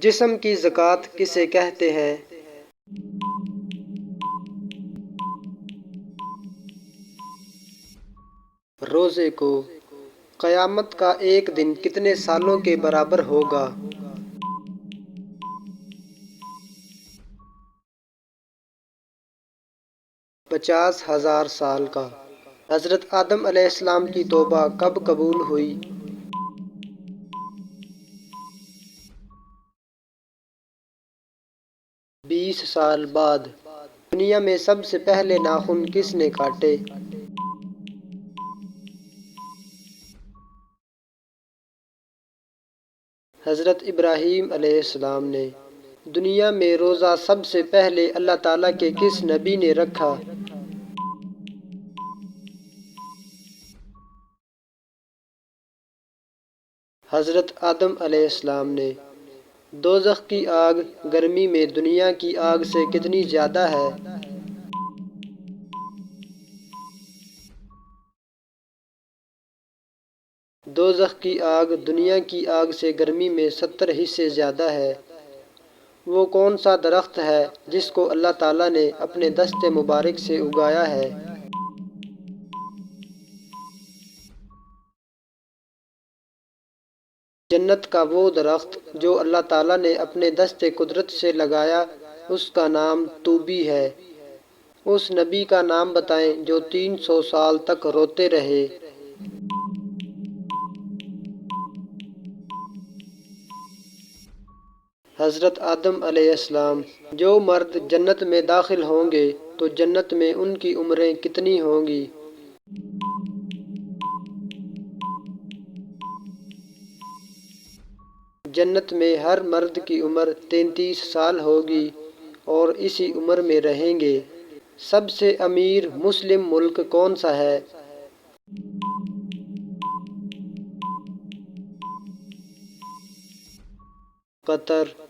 جسم کی زکوٰۃ کسے کہتے ہیں؟ روزے کو۔ قیامت کا ایک دن کتنے سالوں کے برابر ہوگا؟ 50,000 سال کا۔ حضرت آدم علیہ السلام کی توبہ کب قبول ہوئی؟ 20 سال بعد۔ دنیا میں سب سے پہلے ناخن کس نے کاٹے؟ حضرت ابراہیم علیہ السلام نے۔ دنیا میں روزہ سب سے پہلے اللہ تعالیٰ کے کس نبی نے رکھا؟ حضرت آدم علیہ السلام نے۔ دوزخ کی آگ گرمی میں دنیا کی آگ سے کتنی زیادہ ہے؟ دوزخ کی آگ دنیا کی آگ سے گرمی میں 70 حصے زیادہ ہے۔ وہ کون سا درخت ہے جس کو اللہ تعالیٰ نے اپنے دست مبارک سے اگایا ہے؟ جنت کا وہ درخت جو اللہ تعالیٰ نے اپنے دست قدرت سے لگایا، اس کا نام طوبی ہے۔ اس نبی کا نام بتائیں جو 300 سال تک روتے رہے۔ حضرت آدم علیہ السلام۔ جو مرد جنت میں داخل ہوں گے تو جنت میں ان کی عمریں کتنی ہوں گی؟ جنت میں ہر مرد کی عمر 33 سال ہوگی اور اسی عمر میں رہیں گے۔ سب سے امیر مسلم ملک کون سا ہے؟ قطر۔